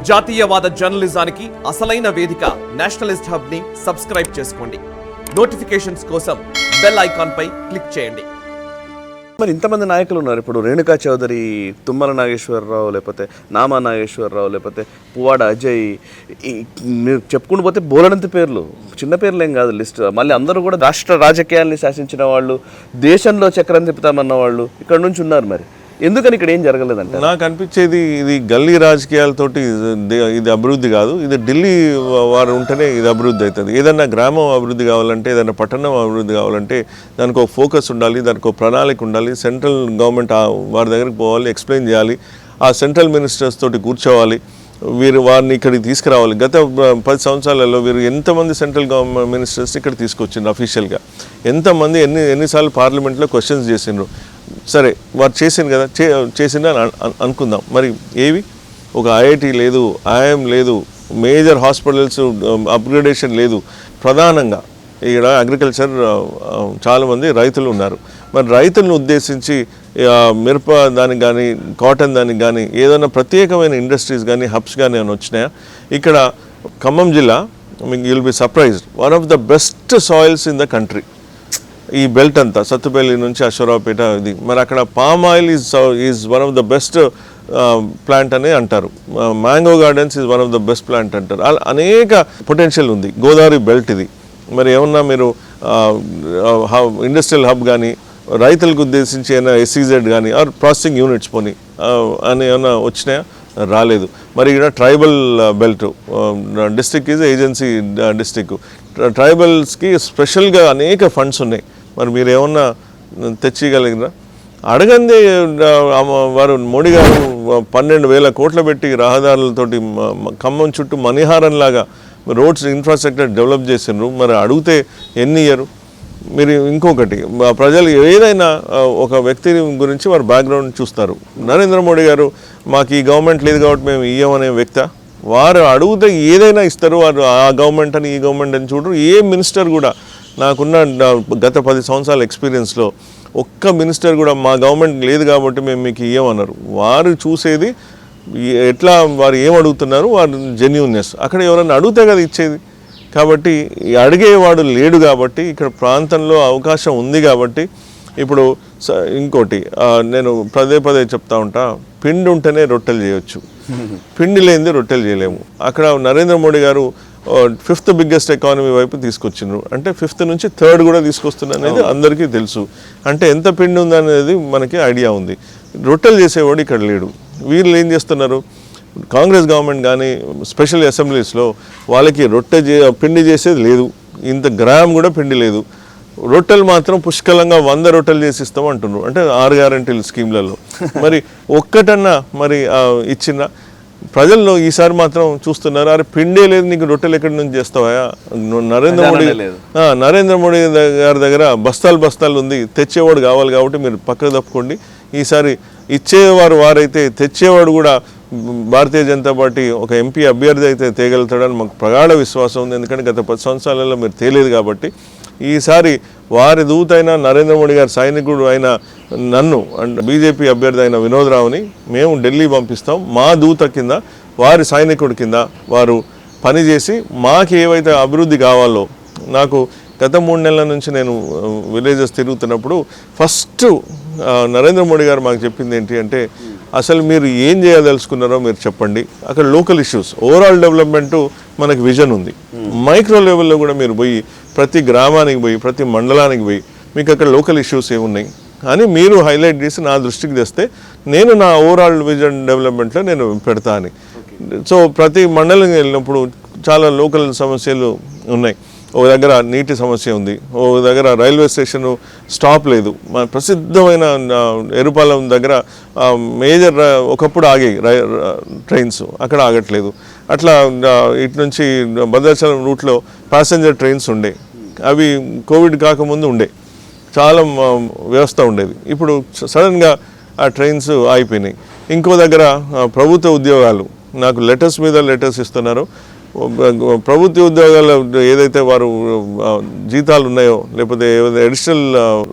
జాతీయవాద జర్నలిజానికి అసలైన వేదిక నేషనలిస్ట్ హబ్ ని సబ్స్క్రైబ్ చేసుకోండి. నోటిఫికేషన్స్ కోసం బెల్ ఐకాన్ పై క్లిక్ చేయండి. మరి ఇంతమంది నాయకులు ఉన్నారు. ఇప్పుడు రేణుకా చౌదరి, తుమ్మల నాగేశ్వరరావు, లేకపోతే నామా నాగేశ్వరరావు, లేకపోతే పువ్వాడ అజయ్, మీరు చెప్పుకుంటూ పోతే బోలెడంత పేర్లు, చిన్న పేర్లు ఏం కాదు లిస్ట్. మళ్ళీ అందరూ కూడా రాష్ట్ర రాజకీయాల్ని శాసించిన వాళ్ళు, దేశంలో చక్రం తిప్పుతామన్న వాళ్ళు ఇక్కడ నుంచి ఉన్నారు. మరి ఎందుకని ఇక్కడ ఏం జరగలేదంటే నాకు అనిపించేది, ఇది గల్లీ రాజకీయాలతోటి ఇది అభివృద్ధి కాదు. ఇది ఢిల్లీ వారు ఉంటేనే ఇది అభివృద్ధి అవుతుంది. ఏదైనా గ్రామం అభివృద్ధి కావాలంటే, ఏదైనా పట్టణం అభివృద్ధి కావాలంటే దానికి ఒక ఫోకస్ ఉండాలి, దానికి ఒక ప్రణాళిక ఉండాలి. సెంట్రల్ గవర్నమెంట్ వారి దగ్గరికి పోవాలి, ఎక్స్ప్లెయిన్ చేయాలి, ఆ సెంట్రల్ మినిస్టర్స్ తోటి కూర్చోవాలి, వారిని ఇక్కడికి తీసుకురావాలి. గత 10 సంవత్సరాలలో వీరు ఎంతమంది సెంట్రల్ గవర్నమెంట్ మినిస్టర్స్ ఇక్కడ తీసుకొచ్చిండ్రు అఫీషియల్గా, ఎంతమంది ఎన్నిసార్లు పార్లమెంట్లో క్వశ్చన్స్ చేసిండ్రు. సరే, వారు చేసింది కదా, చేసిందని అనుకుందాం. మరి ఏవి? ఒక ఐఐటి లేదు, ఐఎం లేదు, మేజర్ హాస్పిటల్స్ అప్గ్రేడేషన్ లేదు. ప్రధానంగా ఇక్కడ అగ్రికల్చర్ చాలామంది రైతులు ఉన్నారు. మరి రైతులను ఉద్దేశించి మిరప దానికి కానీ, కాటన్ దానికి కానీ ఏదైనా ప్రత్యేకమైన ఇండస్ట్రీస్ కానీ, హబ్స్ కానీ ఏమైనా వచ్చినాయా? ఇక్కడ ఖమ్మం జిల్లా, మీకు you'll be surprised, one of the best soils in the country. ఈ బెల్ట్ అంతా సత్తుపల్లి నుంచి అశ్వరావుపేట ఇది. మరి అక్కడ palm oil is one of the best plant అని అంటారు. Mango gardens is one of the best plant అంటారు. అనేక పొటెన్షియల్ ఉంది గోదావరి బెల్ట్ ఇది. మరి ఏమన్నా మీరు ఇండస్ట్రియల్ హబ్ కానీ, రైతులకు ఉద్దేశించి ఏమైనా ఎస్సీజెడ్ కానీ ఆర్ ప్రాసెసింగ్ యూనిట్స్ పోనీ అని ఏమైనా వచ్చినాయా? రాలేదు. మరి ఇక్కడ tribal belt district is agency district, ట్రైబల్స్కి స్పెషల్గా అనేక ఫండ్స్ ఉన్నాయి. మరి మీరు ఏమన్నా తెచ్చిగలిగినా? అడగందే వారు మోడీ గారు 12,000 కోట్లు పెట్టి రహదారులతోటి ఖమ్మం చుట్టూ మణిహారంలాగా రోడ్స్ ఇన్ఫ్రాస్ట్రక్చర్ డెవలప్ చేసినారు. మరి అడిగితే ఎన్ని ఇయ్యరు? మీరు ఇంకొకటి, ప్రజలు ఏదైనా ఒక వ్యక్తి గురించి వారు బ్యాక్గ్రౌండ్ చూస్తారు. నరేంద్ర మోడీ గారు మాకు ఈ గవర్నమెంట్ లేదు కాబట్టి మేము ఇయ్యమనే వ్యక్తి. వారు అడిగితే ఏదైనా ఇస్తారు. వారు ఆ గవర్నమెంట్ అని, ఈ గవర్నమెంట్ అని చూడరు. ఏ మినిస్టర్ కూడా, నాకున్న గత 10 సంవత్సరాల ఎక్స్పీరియన్స్లో ఒక్క మినిస్టర్ కూడా మా గవర్నమెంట్ లేదు కాబట్టి మేము మీకు ఇయ్యమన్నారు. వారు చూసేది ఎట్లా, వారు ఏం అడుగుతున్నారు, వారు జెన్యూన్నెస్. అక్కడ ఎవరైనా అడిగితే కదా ఇచ్చేది. కాబట్టి అడిగేవాడు లేడు కాబట్టి ఇక్కడ ప్రాంతంలో అవకాశం ఉంది కాబట్టి. ఇప్పుడు ఇంకోటి నేను పదే చెప్తా ఉంటా, పిండి ఉంటేనే రొట్టెలు చేయొచ్చు, పిండి లేనిది రొట్టెలు చేయలేము. అక్కడ నరేంద్ర మోడీ గారు 5th బిగ్గెస్ట్ ఎకానమీ వైపు తీసుకొచ్చిండ్రు. అంటే 5th నుంచి 3rd కూడా తీసుకొస్తున్నా అనేది అందరికీ తెలుసు. అంటే ఎంత పిండి ఉందనేది మనకి ఐడియా ఉంది. రొట్టెలు చేసేవాడు ఇక్కడ లేడు. వీళ్ళు ఏం చేస్తున్నారు? కాంగ్రెస్ గవర్నమెంట్ కానీ స్పెషల్ అసెంబ్లీస్లో వాళ్ళకి పిండి చేసేది లేదు. ఇంత గ్రామ్ కూడా పిండి లేదు. రొట్టెలు మాత్రం పుష్కలంగా 100 రొట్టెలు చేసి ఇస్తాం అంటున్నారు. అంటే 6 గ్యారెంటీల స్కీమ్లలో మరి ఒక్కటన్నా మరి ఇచ్చిన ప్రజల్లో ఈసారి మాత్రం చూస్తున్నారు, అరే పిండే లేదు, నీకు రొట్టెలు ఎక్కడి నుంచి చేస్తావా? నరేంద్ర మోడీ గారి దగ్గర బస్తాలు ఉంది, తెచ్చేవాడు కావాలి కాబట్టి మీరు పక్కకు తప్పుకోండి. ఈసారి ఇచ్చేవారు వారైతే తెచ్చేవాడు కూడా భారతీయ జనతా పార్టీ ఒక ఎంపీ అభ్యర్థి అయితే తేగలుగుతాడని మాకు ప్రగాఢ విశ్వాసం ఉంది. ఎందుకంటే గత 10 సంవత్సరాలలో మీరు తేలేదు కాబట్టి ఈసారి వారి దూతైన నరేంద్ర మోడీ గారి సైనికుడు అయిన నన్ను అండ్ బీజేపీ అభ్యర్థి అయిన వినోద్ రావుని మేము ఢిల్లీ పంపిస్తాం. మా దూత కింద, వారి సైనికుడి కింద వారు పనిచేసి మాకు ఏవైతే అభివృద్ధి కావాలో, నాకు గత 3 నెలల నుంచి నేను విలేజెస్ తిరుగుతున్నప్పుడు ఫస్ట్ నరేంద్ర మోడీ గారు మాకు చెప్పింది ఏంటి అంటే, అసలు మీరు ఏం చేయదలుచుకున్నారో మీరు చెప్పండి. అక్కడ లోకల్ ఇష్యూస్, ఓవరాల్ డెవలప్మెంటు మనకి విజన్ ఉంది. మైక్రో లెవెల్లో కూడా మీరు పోయి ప్రతి గ్రామానికి పోయి, ప్రతి మండలానికి పోయి మీకు అక్కడ లోకల్ ఇష్యూస్ ఏమున్నాయి అని మీరు హైలైట్ చేసి నా దృష్టికి తెస్తే నేను నా ఓవరాల్ విజన్ డెవలప్మెంట్లో నేను పెడతా అని. సో ప్రతి మండలం వెళ్ళినప్పుడు చాలా లోకల్ సమస్యలు ఉన్నాయి. ఓ దగ్గర నీటి సమస్య ఉంది, ఓ దగ్గర రైల్వే స్టేషన్ స్టాప్ లేదు, మన ప్రసిద్ధమైన ఎరుపాలెం దగ్గర మేజర్ ఒకప్పుడు ఆగాయి ట్రైన్స్, అక్కడ ఆగట్లేదు. అట్లా ఇటు నుంచి భద్రాచలం రూట్లో ప్యాసింజర్ ట్రైన్స్ ఉండే, అవి కోవిడ్ కాకముందు ఉండే, చాలా వ్యవస్థ ఉండేది. ఇప్పుడు సడన్గా ఆ ట్రైన్స్ ఆగిపోయినాయి. ఇంకో దగ్గర ప్రభుత్వ ఉద్యోగాలు, నాకు లెటర్స్ మీద లెటర్స్ ఇస్తున్నారు. ప్రభుత్వ ఉద్యోగాలు ఏదైతే వారు జీతాలు ఉన్నాయో, లేకపోతే ఏదైతే అడిషనల్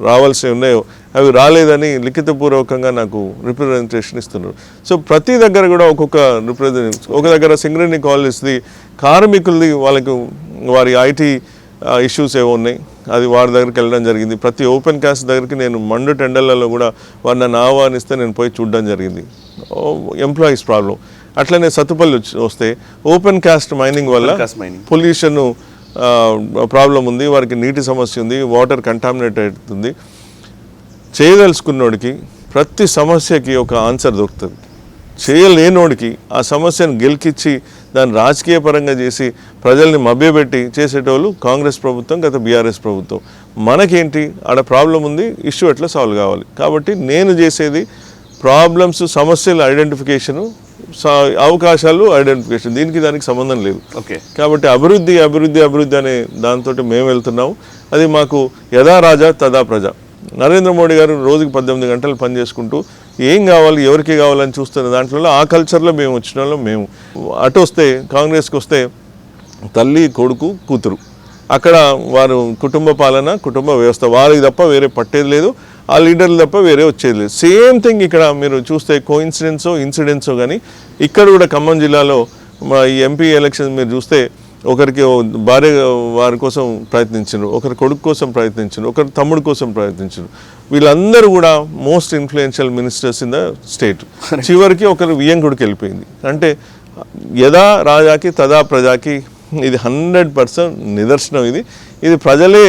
రావాల్సి ఉన్నాయో అవి రాలేదని లిఖితపూర్వకంగా నాకు రిప్రజెంటేషన్ ఇస్తున్నారు. సో ప్రతి దగ్గర కూడా ఒక్కొక్క రిప్రజెంటేషన్, ఒక దగ్గర సింగరేణి కాలేజ్ది కార్మికులది వాళ్ళకు వారి ఐటీ ఇష్యూస్ ఏవో ఉన్నాయి, అది వారి దగ్గరికి వెళ్ళడం జరిగింది. ప్రతి ఓపెన్ కాస్ట్ దగ్గరికి నేను మండు టెండర్లలో కూడా వారు నన్ను ఆహ్వానిస్తే నేను పోయి చూడడం జరిగింది. Employees problem. అట్లనే సత్తుపల్లి వస్తే ఓపెన్ కాస్ట్ మైనింగ్ వల్ల పొల్యూషన్ ప్రాబ్లం ఉంది, వారికి నీటి సమస్య ఉంది, వాటర్ కంటామినేట్ అవుతుంది. చేయదలుచుకున్నోడికి ప్రతి సమస్యకి ఒక ఆన్సర్ దొరుకుతుంది. చేయలేనోడికి ఆ సమస్యను గెలికిచ్చి దాన్ని రాజకీయ పరంగా చేసి ప్రజల్ని మభ్యపెట్టి చేసేటోళ్ళు కాంగ్రెస్ ప్రభుత్వం, గత బీఆర్ఎస్ ప్రభుత్వం. మనకేంటి, ఆడ ప్రాబ్లం ఉంది, ఇష్యూ ఎట్లా సాల్వ్ కావాలి. కాబట్టి నేను చేసేది ప్రాబ్లమ్స్, సమస్యల ఐడెంటిఫికేషను, అవకాశాలు ఐడెంటిఫికేషన్, దీనికి దానికి సంబంధం లేదు. ఓకే. కాబట్టి అభివృద్ధి అభివృద్ధి అభివృద్ధి అనే దాంతో మేము వెళ్తున్నాము. అది మాకు యథా రాజా తదా ప్రజ. నరేంద్ర మోడీ గారు రోజుకి 18 గంటలు పని చేసుకుంటూ ఏం కావాలి, ఎవరికి కావాలని చూస్తున్న దాంట్లో ఆ కల్చర్లో మేము వచ్చిన వాళ్ళం. మేము అటు వస్తే కాంగ్రెస్కి వస్తే తల్లి, కొడుకు, కూతురు, అక్కడ వారు కుటుంబ పాలన, కుటుంబ వ్యవస్థ, వారికి తప్ప వేరే పట్టేది లేదు, ఆ లీడర్లు తప్ప వేరే వచ్చేది లేదు. సేమ్ థింగ్ ఇక్కడ మీరు చూస్తే కోఇన్సిడెన్సో ఇన్సిడెంట్సో కానీ ఇక్కడ కూడా ఖమ్మం జిల్లాలో మా ఈ ఎంపీ ఎలక్షన్ మీరు చూస్తే ఒకరికి భార్య వారి కోసం ప్రయత్నించారు, ఒకరి కొడుకు కోసం ప్రయత్నించారు, ఒకరి తమ్ముడు కోసం ప్రయత్నించారు. వీళ్ళందరూ కూడా most influential ministers in the state. చివరికి ఒకరు వియ్యంకుడికి వెళ్ళిపోయింది. అంటే యథా రాజాకి తదా ప్రజాకి ఇది 100% నిదర్శనం. ఇది ప్రజలే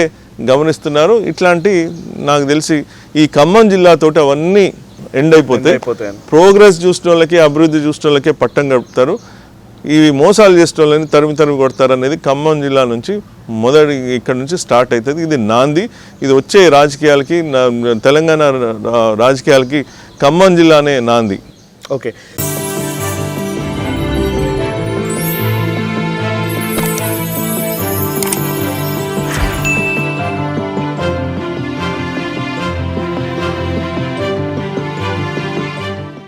గమనిస్తున్నారు. ఇట్లాంటి నాకు తెలిసి ఈ ఖమ్మం జిల్లాతోటి అవన్నీ ఎండ్ అయిపోతాయి. ప్రోగ్రెస్ చూసిన వాళ్ళకి, అభివృద్ధి చూసిన వాళ్ళకే పట్టం గడుపుతారు. ఇవి మోసాలు చేసిన వాళ్ళని తరిమి కొడతారు అనేది ఖమ్మం జిల్లా నుంచి మొదటి ఇక్కడ నుంచి స్టార్ట్ అవుతుంది. ఇది నాంది. ఇది వచ్చే రాజకీయాలకి, తెలంగాణ రాజకీయాలకి ఖమ్మం జిల్లానే నాంది. ఓకే.